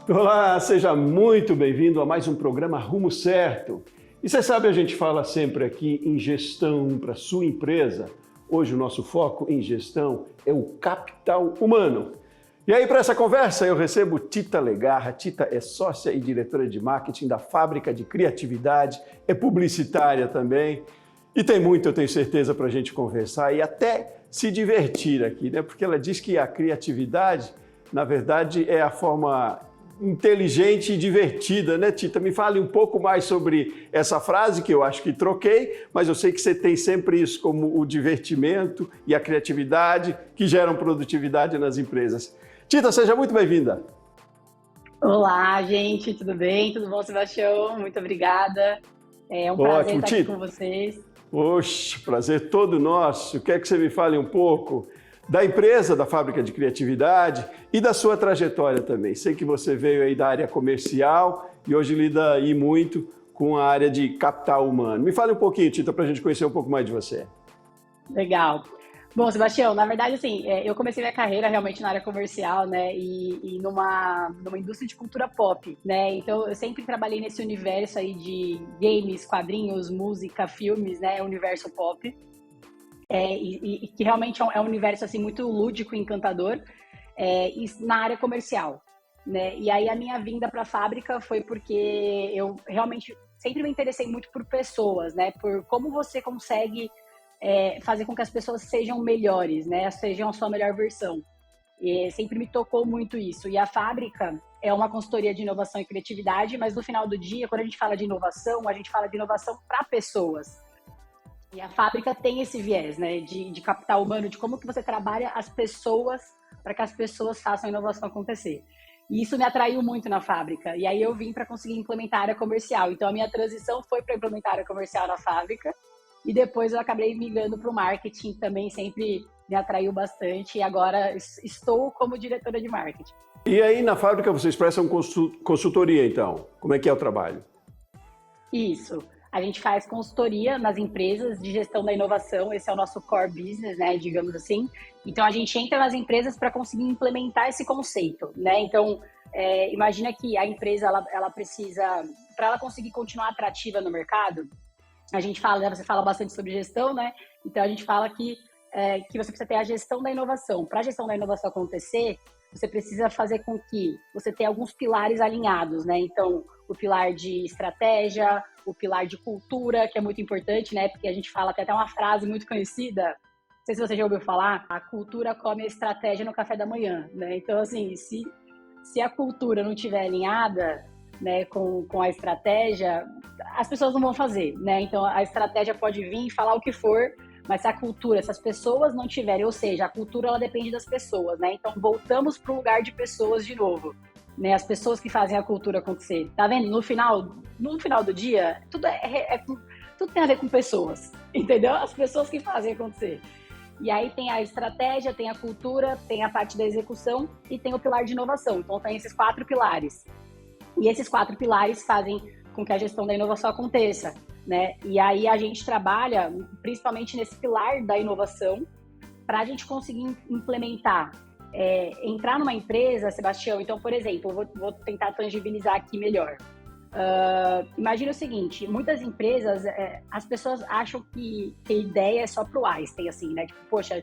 Olá, seja muito bem-vindo a mais um programa Rumo Certo. E você sabe, a gente fala sempre aqui em gestão para sua empresa. Hoje o nosso foco em gestão é o capital humano. E aí, para essa conversa, eu recebo Tita Legarra. Tita é sócia e diretora de marketing da Fábrica de Criatividade, é publicitária também. E tem muito, eu tenho certeza, para a gente conversar e até se divertir aqui, né? Porque ela diz que a criatividade, na verdade, é a forma inteligente e divertida, né, Tita? Me fale um pouco mais sobre essa frase, que eu acho que troquei, mas eu sei que você tem sempre isso como o divertimento e a criatividade que geram produtividade nas empresas. Tita, seja muito bem-vinda. Olá, gente, tudo bem? Tudo bom, Sebastião? Muito obrigada. É um prazer estar aqui com vocês. Oxe, prazer todo nosso. Quer que você me fale um pouco da empresa, da Fábrica de Criatividade e da sua trajetória também. Sei que você veio aí da área comercial e hoje lida aí muito com a área de capital humano. Me fale um pouquinho, Tita, para a gente conhecer um pouco mais de você. Legal. Bom, Sebastião, na verdade, assim, eu comecei minha carreira realmente na área comercial, né, e numa indústria de cultura pop, né, então eu sempre trabalhei nesse universo aí de games, quadrinhos, música, filmes, né, universo pop. E que realmente é um universo assim muito lúdico e encantador, e na área comercial, né? E aí a minha vinda para a fábrica foi porque eu realmente sempre me interessei muito por pessoas, né? Por como você consegue fazer com que as pessoas sejam melhores, né? Sejam a sua melhor versão. E sempre me tocou muito isso. E a fábrica é uma consultoria de inovação e criatividade, mas no final do dia, quando a gente fala de inovação, a gente fala de inovação para pessoas. E a fábrica tem esse viés, né, de capital humano, de como que você trabalha as pessoas para que as pessoas façam a inovação acontecer. E isso me atraiu muito na fábrica. E aí eu vim para conseguir implementar a área comercial. Então a minha transição foi para implementar a área comercial na fábrica. E depois eu acabei migrando para o marketing, também sempre me atraiu bastante. E agora estou como diretora de marketing. E aí na fábrica vocês prestam consultoria, então? Como é que é o trabalho? Isso. A gente faz consultoria nas empresas de gestão da inovação, esse é o nosso core business, né, digamos assim. Então, a gente entra nas empresas para conseguir implementar esse conceito, né? Então, imagina que a empresa, ela precisa, para ela conseguir continuar atrativa no mercado, a gente fala, né, você fala bastante sobre gestão, né? Então, a gente fala que você precisa ter a gestão da inovação. Para a gestão da inovação acontecer, você precisa fazer com que você tenha alguns pilares alinhados, né? Então, o pilar de estratégia, o pilar de cultura, que é muito importante, né? Porque a gente fala, tem até uma frase muito conhecida, não sei se você já ouviu falar, a cultura come a estratégia no café da manhã, né? Então, assim, se a cultura não estiver alinhada, né, com a estratégia, as pessoas não vão fazer, né? Então, a estratégia pode vir e falar o que for, mas se a cultura, se as pessoas não tiverem, ou seja, a cultura ela depende das pessoas, né? Então voltamos para o lugar de pessoas de novo, né? As pessoas que fazem a cultura acontecer. Tá vendo? No final do dia, tudo tem a ver com pessoas, entendeu? As pessoas que fazem acontecer. E aí tem a estratégia, tem a cultura, tem a parte da execução e tem o pilar de inovação. Então tem esses 4 pilares. E esses 4 pilares fazem com que a gestão da inovação aconteça, né? E aí a gente trabalha principalmente nesse pilar da inovação para a gente conseguir implementar, entrar numa empresa, Sebastião. Então, por exemplo, eu vou tentar tangibilizar aqui melhor. Imagina o seguinte, muitas empresas, as pessoas acham que ideia é só pro Einstein, assim, né? Tipo, poxa,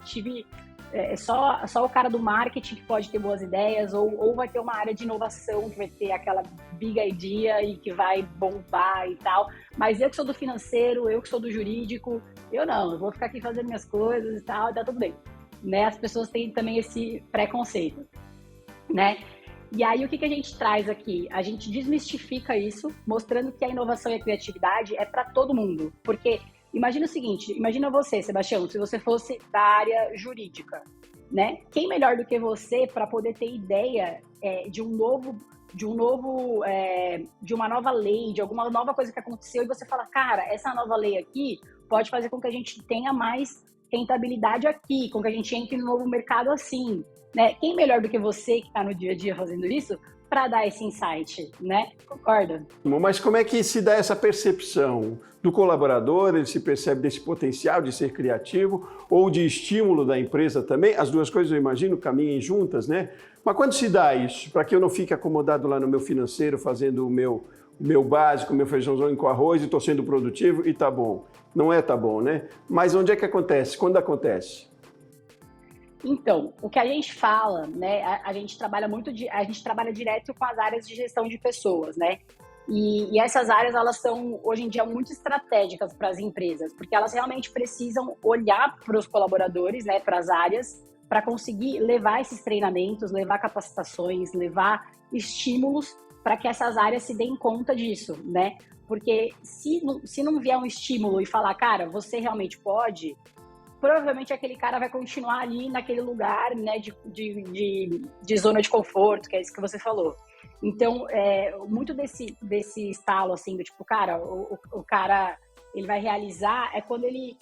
só o cara do marketing que pode ter boas ideias, ou vai ter uma área de inovação que vai ter aquela big idea e que vai bombar e tal. Mas eu que sou do financeiro, eu que sou do jurídico, eu vou ficar aqui fazendo minhas coisas e tal, tá tudo bem. Né? As pessoas têm também esse preconceito, né? E aí o que a gente traz aqui? A gente desmistifica isso, mostrando que a inovação e a criatividade é para todo mundo. Porque imagina o seguinte, imagina você, Sebastião, se você fosse da área jurídica, né? Quem melhor do que você para poder ter ideia de uma nova lei, de alguma nova coisa que aconteceu e você fala, cara, essa nova lei aqui pode fazer com que a gente tenha mais rentabilidade aqui, com que a gente entre no novo mercado assim, né? Quem melhor do que você que está no dia a dia fazendo isso para dar esse insight, né? Concorda? Mas como é que se dá essa percepção do colaborador? Ele se percebe desse potencial de ser criativo ou de estímulo da empresa também? As duas coisas, eu imagino, caminhem juntas, né? Mas quando se dá isso? Para que eu não fique acomodado lá no meu financeiro, fazendo o meu básico, o meu feijãozinho com arroz e estou sendo produtivo e tá bom. Não é tá bom, né? Mas onde é que acontece? Quando acontece? Então, o que a gente fala, né? A gente trabalha a gente trabalha direto com as áreas de gestão de pessoas, né? E essas áreas, elas são, hoje em dia, muito estratégicas para as empresas, porque elas realmente precisam olhar para os colaboradores, né, para as áreas, para conseguir levar esses treinamentos, levar capacitações, levar estímulos para que essas áreas se deem conta disso, né? Porque se não vier um estímulo e falar, cara, você realmente pode, provavelmente aquele cara vai continuar ali naquele lugar, né, de zona de conforto, que é isso que você falou. Então, muito desse estalo, assim, do tipo, cara, o cara, ele vai realizar, é quando ele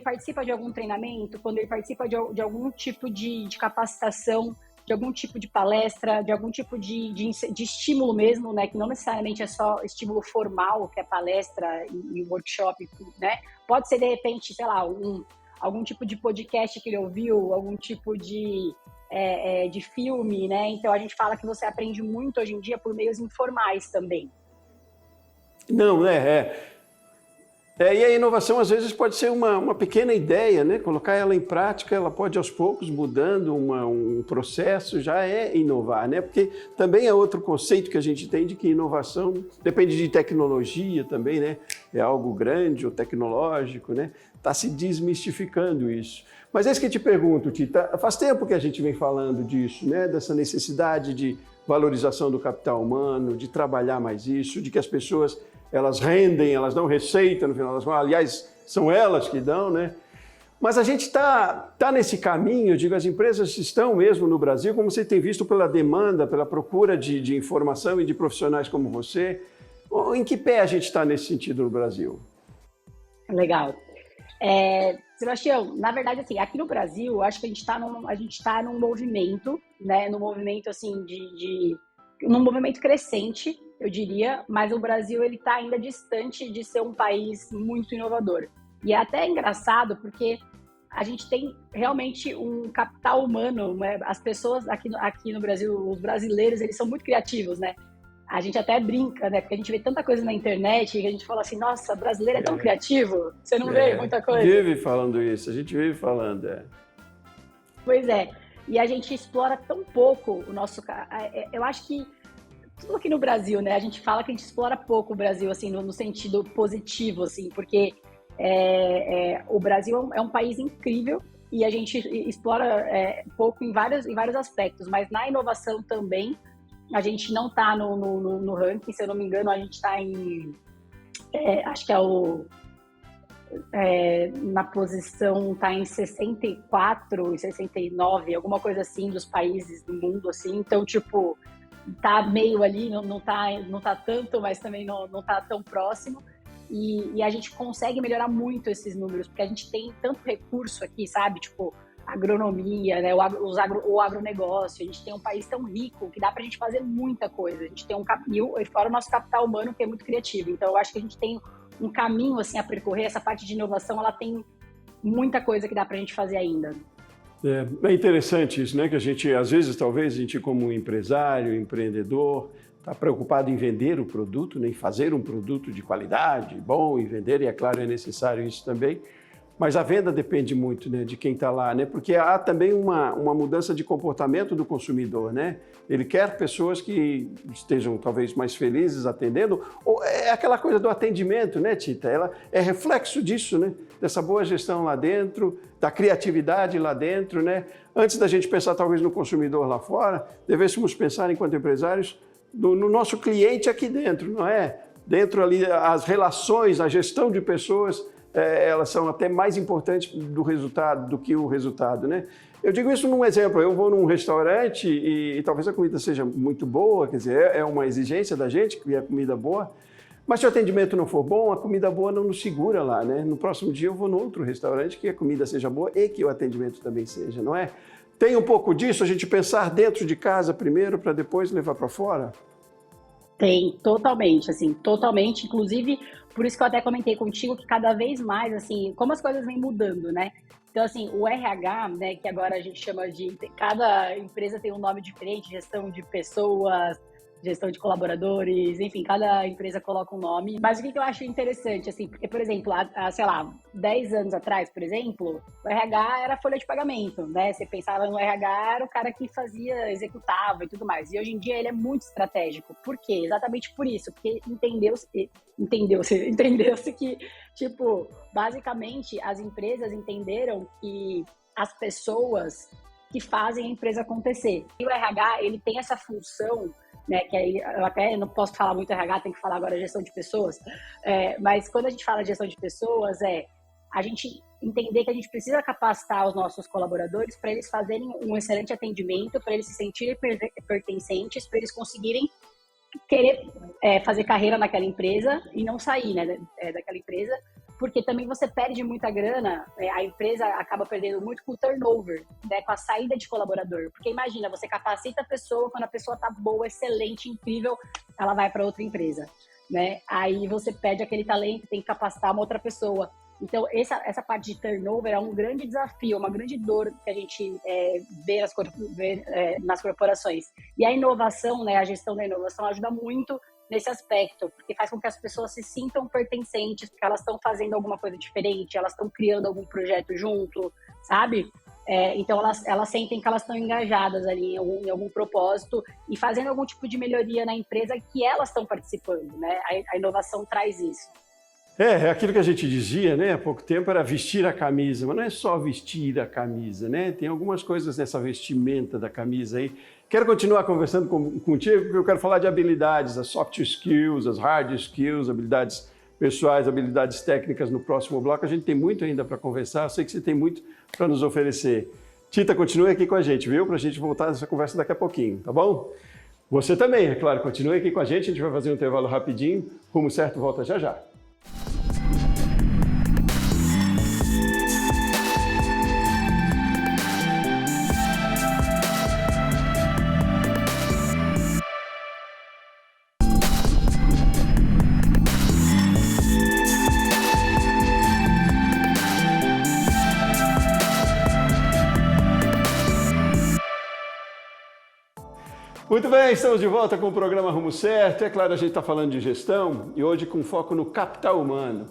participa de algum treinamento, quando ele participa de algum tipo de capacitação, de algum tipo de palestra, de algum tipo de estímulo mesmo, né, que não necessariamente é só estímulo formal, que é palestra e workshop, né, pode ser, de repente, sei lá, algum tipo de podcast que ele ouviu, algum tipo de filme, né? Então a gente fala que você aprende muito hoje em dia por meios informais também. Não, e a inovação às vezes pode ser uma pequena ideia, né? Colocar ela em prática, ela pode aos poucos mudando um processo, já é inovar, né? Porque também é outro conceito que a gente tem de que inovação depende de tecnologia também, né? É algo grande ou tecnológico, né? Está se desmistificando isso. Mas é isso que eu te pergunto, Tita, faz tempo que a gente vem falando disso, né? Dessa necessidade de valorização do capital humano, de trabalhar mais isso, de que as pessoas elas rendem, elas dão receita no final das contas, aliás, são elas que dão, né? Mas a gente está nesse caminho, eu digo, as empresas estão mesmo no Brasil, como você tem visto pela demanda, pela procura de informação e de profissionais como você. Em que pé a gente está nesse sentido no Brasil? Legal. Sebastião, na verdade, assim, aqui no Brasil, eu acho que a gente está num movimento, né? Num movimento, assim, num movimento crescente, eu diria, mas o Brasil, ele está ainda distante de ser um país muito inovador. E é até engraçado, porque a gente tem realmente um capital humano, né? As pessoas aqui no Brasil, os brasileiros, eles são muito criativos, né? A gente até brinca, né? Porque a gente vê tanta coisa na internet que a gente fala assim, nossa, brasileiro é tão criativo, você não vê muita coisa. Vive falando isso, a gente vive falando, Pois é, e a gente explora tão pouco o nosso... Eu acho que, tudo aqui no Brasil, né? A gente fala que a gente explora pouco o Brasil, assim, no sentido positivo, assim, porque o Brasil é um país incrível e a gente explora pouco em vários aspectos, mas na inovação também, a gente não está no ranking, se eu não me engano, a gente está em... acho que na posição, está em 64 e 69, alguma coisa assim, dos países do mundo, assim. Então, tipo, tá meio ali, não tá tanto, mas também não tá tão próximo. E a gente consegue melhorar muito esses números, porque a gente tem tanto recurso aqui, sabe? Tipo, agronomia, né? O agronegócio. A gente tem um país tão rico que dá pra gente fazer muita coisa. A gente tem fora o nosso capital humano, que é muito criativo. Então, eu acho que a gente tem um caminho, assim, a percorrer. Essa parte de inovação, ela tem muita coisa que dá pra gente fazer ainda. É interessante isso, né? Que a gente, às vezes, talvez, a gente como empresário, empreendedor, está preocupado em vender o produto, né? Em fazer um produto de qualidade, bom, e vender, e é claro, é necessário isso também. Mas a venda depende muito, né, de quem está lá, né? Porque há também uma mudança de comportamento do consumidor, né? Ele quer pessoas que estejam talvez mais felizes atendendo, ou é aquela coisa do atendimento, né, Tita? Ela é reflexo disso, né? Dessa boa gestão lá dentro, da criatividade lá dentro, né? Antes da gente pensar talvez no consumidor lá fora, devêssemos pensar enquanto empresários no nosso cliente aqui dentro, não é? Dentro ali, as relações, a gestão de pessoas, elas são até mais importantes do resultado do que o resultado, né? Eu digo isso num exemplo, eu vou num restaurante e talvez a comida seja muito boa, quer dizer, é uma exigência da gente que a comida boa, mas se o atendimento não for bom, a comida boa não nos segura lá, né? No próximo dia eu vou num outro restaurante que a comida seja boa e que o atendimento também seja, não é? Tem um pouco disso, a gente pensar dentro de casa primeiro para depois levar para fora? Tem, totalmente, assim, totalmente. Inclusive, por isso que eu até comentei contigo que cada vez mais, assim, como as coisas vêm mudando, né? Então, assim, o RH, né, que agora a gente chama de... Cada empresa tem um nome diferente, gestão de pessoas, gestão de colaboradores, enfim, cada empresa coloca um nome. Mas o que eu acho interessante, assim, porque, por exemplo, sei lá, 10 anos atrás, por exemplo, o RH era folha de pagamento, né? Você pensava no RH, era o cara que fazia, executava e tudo mais. E hoje em dia ele é muito estratégico. Por quê? Exatamente por isso, porque entendeu-se que, tipo, basicamente as empresas entenderam que as pessoas que fazem a empresa acontecer. E o RH, ele tem essa função, né, que aí eu até não posso falar muito RH, tem que falar agora gestão de pessoas, mas quando a gente fala de gestão de pessoas, a gente entender que a gente precisa capacitar os nossos colaboradores para eles fazerem um excelente atendimento, para eles se sentirem pertencentes, para eles conseguirem querer fazer carreira naquela empresa e não sair, né, daquela empresa, porque também você perde muita grana, a empresa acaba perdendo muito com o turnover, né, com a saída de colaborador. Porque imagina, você capacita a pessoa, quando a pessoa tá boa, excelente, incrível, ela vai para outra empresa, né? Aí você perde aquele talento, tem que capacitar uma outra pessoa. Então, essa parte de turnover é um grande desafio, uma grande dor que a gente vê nas corporações. E a inovação, né, a gestão da inovação ajuda muito nesse aspecto, porque faz com que as pessoas se sintam pertencentes, porque elas estão fazendo alguma coisa diferente, elas estão criando algum projeto junto, sabe? Então, elas sentem que elas estão engajadas ali em algum propósito e fazendo algum tipo de melhoria na empresa que elas estão participando, né? A inovação traz isso. Aquilo que a gente dizia, né, há pouco tempo, era vestir a camisa, mas não é só vestir a camisa, né? Tem algumas coisas nessa vestimenta da camisa aí. Quero continuar conversando contigo, porque eu quero falar de habilidades, as soft skills, as hard skills, habilidades pessoais, habilidades técnicas no próximo bloco. A gente tem muito ainda para conversar, eu sei que você tem muito para nos oferecer. Tita, continue aqui com a gente, viu? Para a gente voltar nessa conversa daqui a pouquinho, tá bom? Você também, é claro, continue aqui com a gente vai fazer um intervalo rapidinho. Rumo Certo volta já já. Muito bem, estamos de volta com o programa Rumo Certo. É claro, a gente está falando de gestão e hoje com foco no capital humano.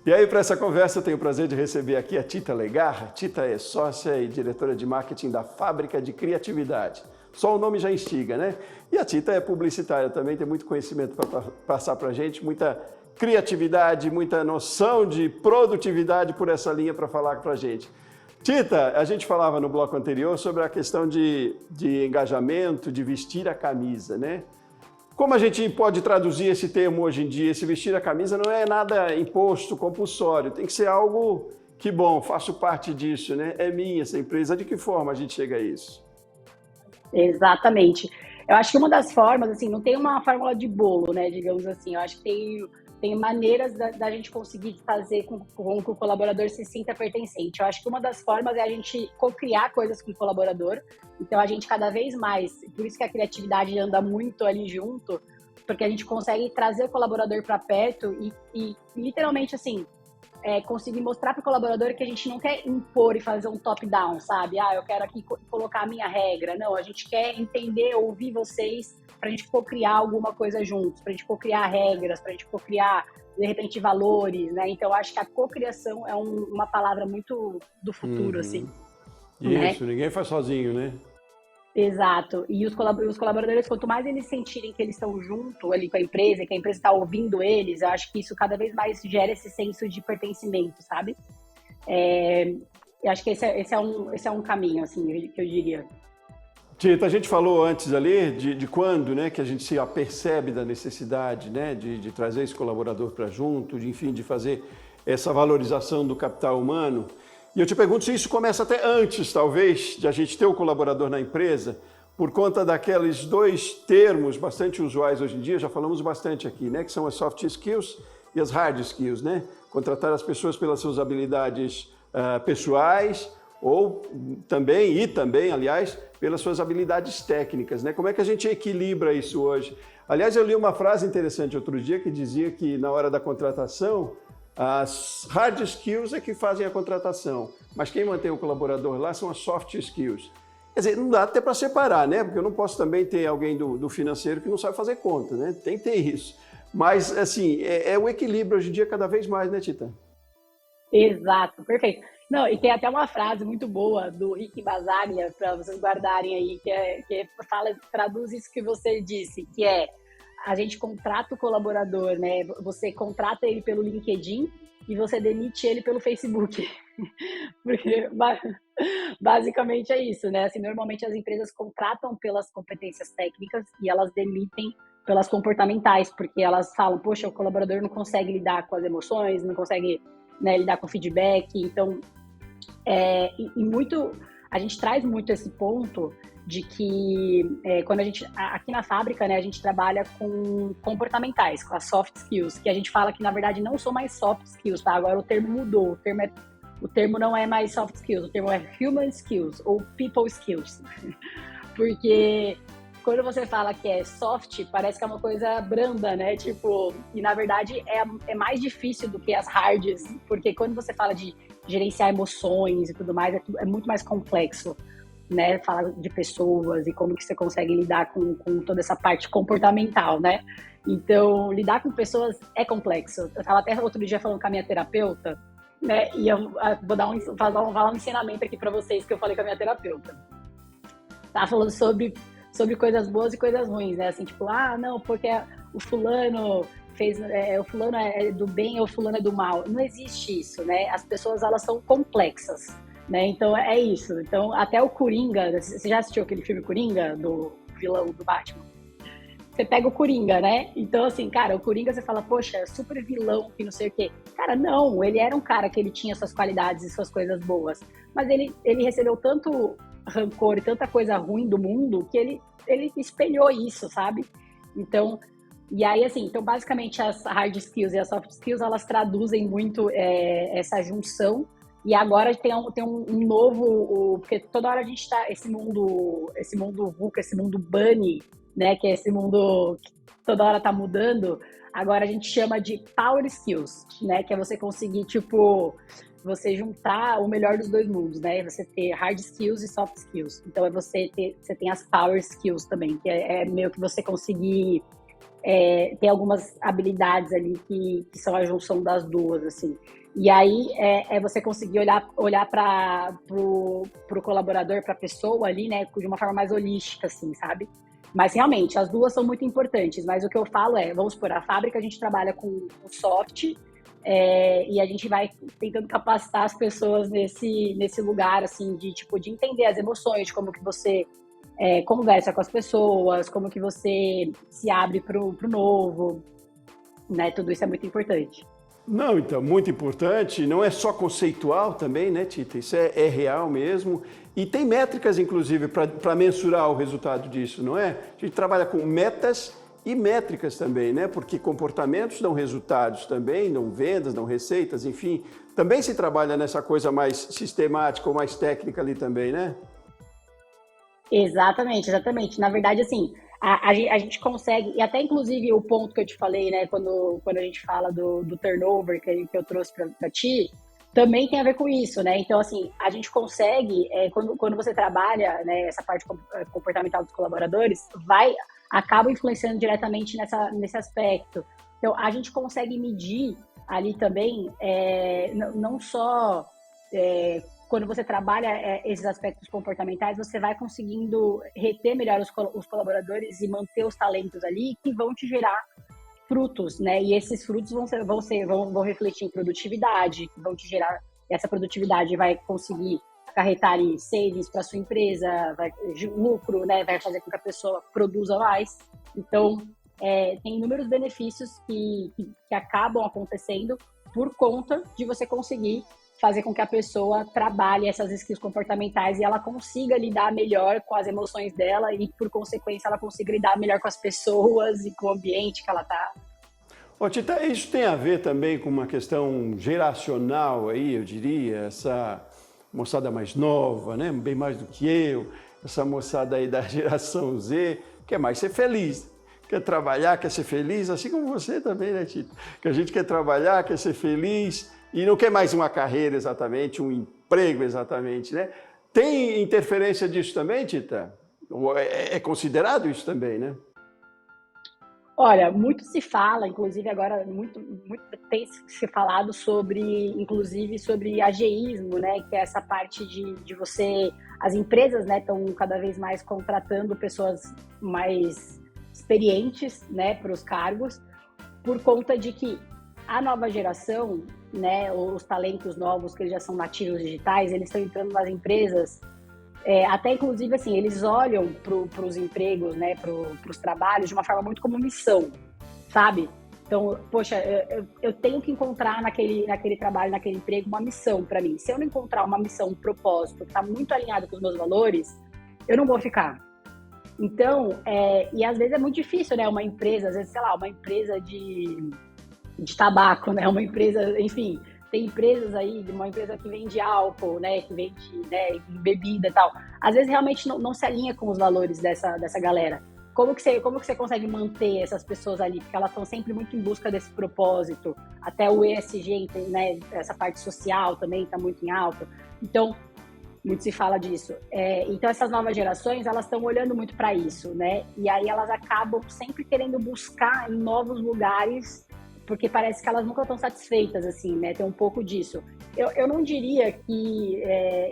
E aí, para essa conversa, eu tenho o prazer de receber aqui a Tita Legarra. Tita é sócia e diretora de marketing da Fábrica de Criatividade. Só o nome já instiga, né? E a Tita é publicitária também, tem muito conhecimento para passar para a gente, muita criatividade, muita noção de produtividade por essa linha para falar para a gente. Tita, a gente falava no bloco anterior sobre a questão de engajamento, de vestir a camisa, né? Como a gente pode traduzir esse termo hoje em dia? Esse vestir a camisa não é nada imposto, compulsório, tem que ser algo que, bom, faço parte disso, né? É minha essa empresa. De que forma a gente chega a isso? Exatamente. Eu acho que uma das formas, assim, não tem uma fórmula de bolo, né, digamos assim, eu acho que tem maneiras da gente conseguir fazer com que o colaborador se sinta pertencente. Eu acho que uma das formas é a gente co-criar coisas com o colaborador. Então, a gente cada vez mais, por isso que a criatividade anda muito ali junto, porque a gente consegue trazer o colaborador para perto e literalmente, assim, conseguir mostrar para o colaborador que a gente não quer impor e fazer um top-down, sabe? Eu quero aqui colocar a minha regra. Não, a gente quer entender, ouvir vocês, para a gente co-criar alguma coisa juntos, para a gente co-criar regras, para a gente co-criar, de repente, valores, né? Então, acho que a co-criação é uma palavra muito do futuro, assim. Isso, né? Ninguém faz sozinho, né? Exato. E os colaboradores, quanto mais eles sentirem que eles estão junto ali com a empresa, que a empresa está ouvindo eles, eu acho que isso cada vez mais gera esse senso de pertencimento, sabe? Eu acho que esse é um caminho, assim, que eu diria. Tita, a gente falou antes ali de quando, né, que a gente se apercebe da necessidade, né, de trazer esse colaborador para junto, de fazer essa valorização do capital humano. E eu te pergunto se isso começa até antes, talvez, de a gente ter o colaborador na empresa, por conta daqueles dois termos bastante usuais hoje em dia, já falamos bastante aqui, né, que são as soft skills e as hard skills, né? Contratar as pessoas pelas suas habilidades pessoais ou também, aliás, pelas suas habilidades técnicas, né? Como é que a gente equilibra isso hoje? Aliás, eu li uma frase interessante outro dia que dizia que na hora da contratação, as hard skills é que fazem a contratação, mas quem mantém o colaborador lá são as soft skills. Quer dizer, não dá até para separar, né? Porque eu não posso também ter alguém do financeiro que não sabe fazer conta, né? Tem que ter isso. Mas, assim, é o equilíbrio hoje em dia cada vez mais, né, Tita? Exato, perfeito. Não, e tem até uma frase muito boa do Rick Basaglia, para vocês guardarem aí, traduz isso que você disse, que é a gente contrata o colaborador, né? Você contrata ele pelo LinkedIn e você demite ele pelo Facebook. Porque basicamente é isso, né? Assim, normalmente as empresas contratam pelas competências técnicas e elas demitem pelas comportamentais, porque elas falam, poxa, o colaborador não consegue lidar com as emoções, não consegue, né, lidar com feedback. Então, a gente traz muito esse ponto de que quando aqui na fábrica, né, a gente trabalha com comportamentais, com as soft skills, que a gente fala que na verdade não são mais soft skills, tá? Agora o termo mudou, o termo não é mais soft skills, o termo é human skills ou people skills, porque quando você fala que é soft, parece que é uma coisa branda, né? Tipo, e na verdade é mais difícil do que as hards, porque quando você fala de gerenciar emoções e tudo mais, é muito mais complexo, né? Falar de pessoas e como que você consegue lidar com toda essa parte comportamental, né? Então, lidar com pessoas é complexo. Eu estava até outro dia falando com a minha terapeuta, né? E eu vou falar um ensinamento aqui para vocês que eu falei com a minha terapeuta. Tava falando sobre coisas boas e coisas ruins, né? Assim, tipo, não, porque o fulano o fulano é do bem ou o fulano é do mal. Não existe isso, né? As pessoas, elas são complexas, né? Então, é isso. Então, até o Coringa, você já assistiu aquele filme Coringa, do vilão do Batman? Você pega o Coringa, né? Então, assim, cara, o Coringa você fala, poxa, super vilão, que não sei o quê. Cara, não, ele era um cara que ele tinha suas qualidades e suas coisas boas. Mas ele recebeu tanto rancor e tanta coisa ruim do mundo que ele espelhou isso, sabe? Então, e aí, assim, então basicamente as hard skills e as soft skills, elas traduzem muito essa junção. E agora tem um novo, porque toda hora a gente tá, esse mundo VUCA, esse mundo bunny, né, que é esse mundo que toda hora tá mudando, agora a gente chama de power skills, né, que é você conseguir, tipo, você juntar o melhor dos dois mundos, né, você ter hard skills e soft skills. Então você tem as power skills também, que é meio que você conseguir ter algumas habilidades ali que são a junção das duas, assim. E aí você conseguir olhar para pro colaborador, para a pessoa ali, né, de uma forma mais holística, assim, sabe? Mas realmente, as duas são muito importantes, mas o que eu falo vamos supor, a fábrica a gente trabalha com o soft, e a gente vai tentando capacitar as pessoas nesse lugar, assim, de entender as emoções, de como que você conversa com as pessoas, como que você se abre pro novo, né? Tudo isso é muito importante. Não, então, muito importante. Não é só conceitual também, né, Tita? Isso é real mesmo. E tem métricas, inclusive, para mensurar o resultado disso, não é? A gente trabalha com metas e métricas também, né? Porque comportamentos dão resultados também, dão vendas, dão receitas, enfim. Também se trabalha nessa coisa mais sistemática ou mais técnica ali também, né? Exatamente, exatamente. Na verdade, assim, a gente consegue, e até inclusive o ponto que eu te falei, né, quando a gente fala do turnover que eu trouxe para ti, também tem a ver com isso, né? Então, assim, a gente consegue, quando você trabalha, né, essa parte comportamental dos colaboradores, acaba influenciando diretamente nesse aspecto. Então, a gente consegue medir ali também, não só quando você trabalha esses aspectos comportamentais, você vai conseguindo reter melhor os colaboradores e manter os talentos ali que vão te gerar frutos, né? E esses frutos vão refletir em produtividade, vão te gerar, essa produtividade vai conseguir acarretar em savings para sua empresa, lucro, né? Vai fazer com que a pessoa produza mais. Então, tem inúmeros benefícios que acabam acontecendo por conta de você conseguir fazer com que a pessoa trabalhe essas skills comportamentais e ela consiga lidar melhor com as emoções dela e, por consequência, ela consiga lidar melhor com as pessoas e com o ambiente que ela está. Ô, Tita, isso tem a ver também com uma questão geracional aí, eu diria, moçada mais nova, né? Bem mais do que eu, essa moçada aí da geração Z, quer mais ser feliz. Quer trabalhar, quer ser feliz, assim como você também, né, Tita? Que a gente quer trabalhar, quer ser feliz e não quer mais uma carreira exatamente, um emprego exatamente, né? Tem interferência disso também, Tita? É considerado isso também, né? Olha, muito se fala, inclusive agora muito tem se falado sobre, inclusive sobre ageísmo, né? Que é essa parte de você, as empresas, né, estão cada vez mais contratando pessoas mais experientes, né, para os cargos, por conta de que a nova geração, né, os talentos novos que eles já são nativos digitais, eles estão entrando nas empresas. Até, inclusive, assim, eles olham para os empregos, né, para os trabalhos de uma forma muito como missão, sabe? Então, poxa, eu tenho que encontrar naquele trabalho, naquele emprego, uma missão para mim. Se eu não encontrar uma missão, um propósito que está muito alinhado com os meus valores, eu não vou ficar. Então, e às vezes é muito difícil, né? Uma empresa, às vezes, sei lá, uma empresa de tabaco, né? Uma empresa, enfim, tem empresas aí, uma empresa que vende álcool, né? Que vende, né, bebida e tal. Às vezes realmente não se alinha com os valores dessa galera. Como que você consegue manter essas pessoas ali? Porque elas estão sempre muito em busca desse propósito. Até o ESG, né? Essa parte social também está muito em alta. Então, muito se fala disso. Então, essas novas gerações, elas estão olhando muito para isso, né? E aí elas acabam sempre querendo buscar em novos lugares, porque parece que elas nunca estão satisfeitas, assim, né? Tem um pouco disso. Eu não diria que...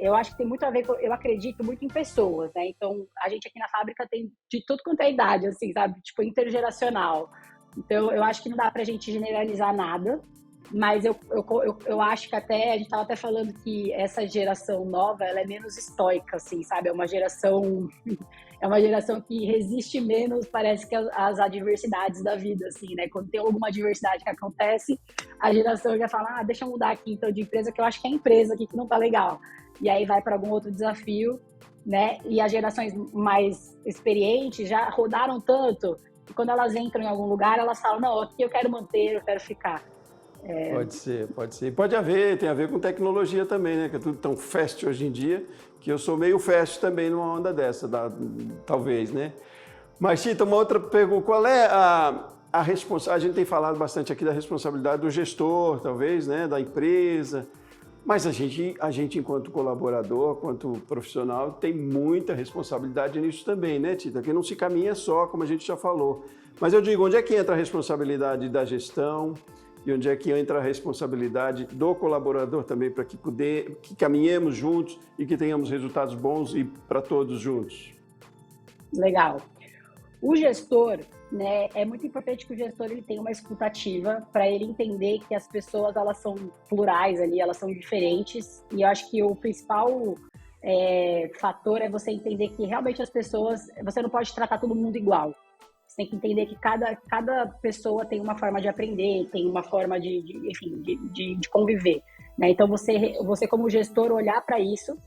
eu acho que tem muito a ver com... Eu acredito muito em pessoas, né? Então, a gente aqui na fábrica tem de tudo quanto é idade, assim, sabe? Tipo, intergeracional. Então, eu acho que não dá pra gente generalizar nada, mas eu acho que até... A gente estava até falando que essa geração nova, ela é menos estoica, assim, sabe? É uma geração que resiste menos, parece que as adversidades da vida, assim, né? Quando tem alguma adversidade que acontece, a geração já fala, deixa eu mudar aqui, então, de empresa, que eu acho que é a empresa aqui que não tá legal. E aí vai para algum outro desafio, né? E as gerações mais experientes já rodaram tanto, que quando elas entram em algum lugar, elas falam, não, aqui eu quero manter, eu quero ficar. Pode ser. Tem a ver com tecnologia também, né? Que é tudo tão fast hoje em dia, que eu sou meio fast também numa onda dessa, talvez, né? Mas, Tita, uma outra pergunta, qual é a responsabilidade? A gente tem falado bastante aqui da responsabilidade do gestor, talvez, né? Da empresa, mas a gente enquanto colaborador, enquanto profissional, tem muita responsabilidade nisso também, né, Tita? Que não se caminha só, como a gente já falou. Mas eu digo, onde é que entra a responsabilidade da gestão? E onde é que entra a responsabilidade do colaborador também para que caminhemos juntos e que tenhamos resultados bons e para todos juntos? Legal. O gestor, né, é muito importante que o gestor ele tenha uma escuta ativa para ele entender que as pessoas elas são plurais ali, elas são diferentes. E eu acho que o principal fator é você entender que realmente as pessoas, você não pode tratar todo mundo igual. Você tem que entender que cada pessoa tem uma forma de aprender, tem uma forma de conviver, né? Então, você como gestor olhar para isso,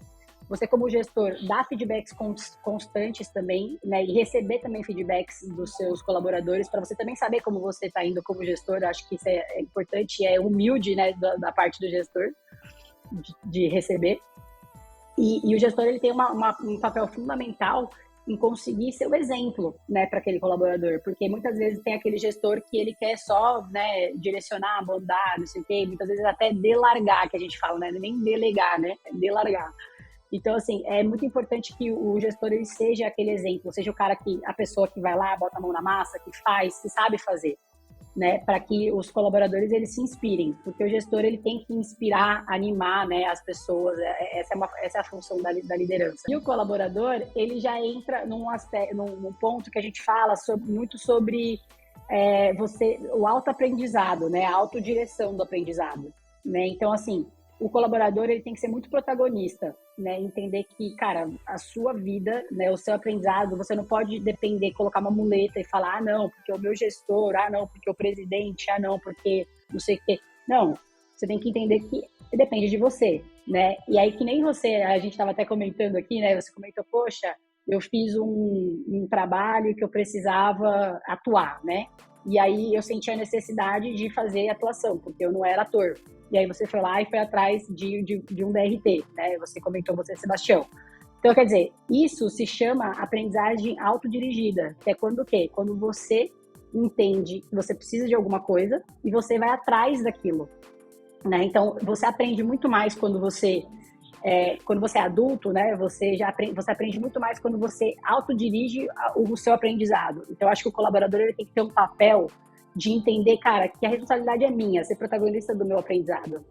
você como gestor dar feedbacks constantes também, né? E receber também feedbacks dos seus colaboradores para você também saber como você está indo como gestor. Eu acho que isso é importante e é humilde, né? Da parte do gestor de receber. E o gestor ele tem um papel fundamental em conseguir ser o exemplo, né, para aquele colaborador, porque muitas vezes tem aquele gestor que ele quer só, né, direcionar, mandar, não sei o quê, muitas vezes até delargar, que a gente fala, né, nem delegar, né, é delargar. Então, assim, é muito importante que o gestor ele seja aquele exemplo, seja a pessoa que vai lá, bota a mão na massa, que faz, que sabe fazer, né, para que os colaboradores eles se inspirem, porque o gestor ele tem que inspirar, animar, né, as pessoas. Essa é a função da liderança. E o colaborador ele já entra num ponto que a gente fala muito sobre o autoaprendizado, né, a autodireção do aprendizado, né. Então, assim, o colaborador ele tem que ser muito protagonista, né? Entender que, cara, a sua vida, né, o seu aprendizado, você não pode depender, colocar uma muleta e falar, não, porque o meu gestor, não, porque o presidente, não, porque não sei o quê. Não, você tem que entender que depende de você, né? E aí que nem você, a gente estava até comentando aqui, né? Você comentou, poxa, eu fiz um trabalho que eu precisava atuar, né? E aí eu senti a necessidade de fazer atuação, porque eu não era ator. e aí você foi lá e foi atrás de um DRT, né? Você comentou, você, Sebastião. Então, quer dizer, isso se chama aprendizagem autodirigida, que é quando o quê? Quando você entende que você precisa de alguma coisa e você vai atrás daquilo, né? Então, você aprende muito mais quando você é adulto, né? Você aprende muito mais quando você autodirige o seu aprendizado. Então, eu acho que o colaborador ele tem que ter um papel de entender, cara, que a responsabilidade é minha, ser protagonista do meu aprendizado.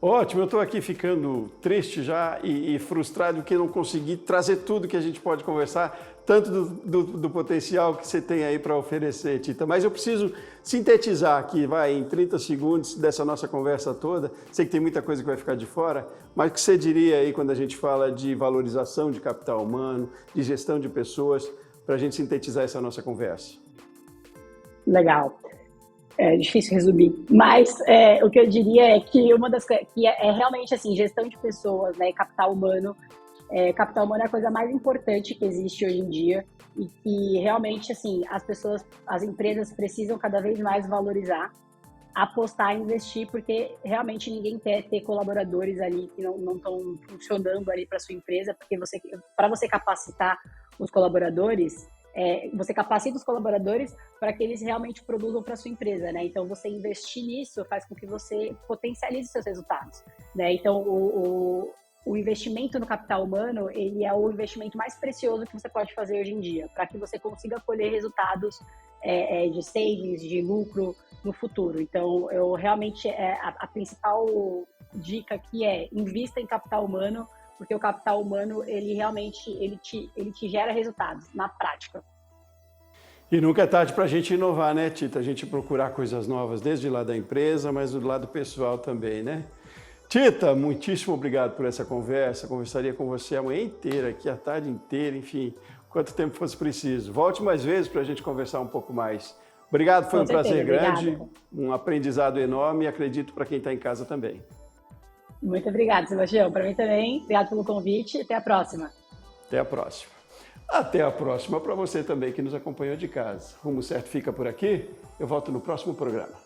Ótimo, eu estou aqui ficando triste já e frustrado que não consegui trazer tudo que a gente pode conversar, tanto do potencial que você tem aí para oferecer, Tita. Mas eu preciso sintetizar aqui, em 30 segundos dessa nossa conversa toda. Sei que tem muita coisa que vai ficar de fora, mas o que você diria aí quando a gente fala de valorização de capital humano, de gestão de pessoas, para a gente sintetizar essa nossa conversa? Legal. É difícil resumir, mas o que eu diria é que uma das coisas que é realmente assim, gestão de pessoas, né, capital humano é a coisa mais importante que existe hoje em dia e realmente assim as empresas precisam cada vez mais valorizar, apostar, investir, porque realmente ninguém quer ter colaboradores ali que não estão funcionando ali para sua empresa, porque para você capacitar os colaboradores você capacita os colaboradores para que eles realmente produzam para a sua empresa, né? Então, você investir nisso faz com que você potencialize seus resultados, né? Então, o investimento no capital humano, ele é o investimento mais precioso que você pode fazer hoje em dia, para que você consiga colher resultados de savings, de lucro no futuro. Então, eu realmente, a principal dica aqui é invista em capital humano, porque o capital humano, ele realmente, ele te gera resultados na prática. E nunca é tarde para a gente inovar, né, Tita? A gente procurar coisas novas desde lá da empresa, mas do lado pessoal também, né? Tita, muitíssimo obrigado por essa conversa. Conversaria com você a manhã inteira, aqui a tarde inteira, enfim, quanto tempo fosse preciso. Volte mais vezes para a gente conversar um pouco mais. Obrigado, foi um prazer grande, um aprendizado enorme e acredito para quem está em casa também. Muito obrigada, Sebastião. Para mim também. Obrigado pelo convite. Até a próxima. Até a próxima. Até a próxima para você também que nos acompanhou de casa. Rumo Certo fica por aqui. Eu volto no próximo programa.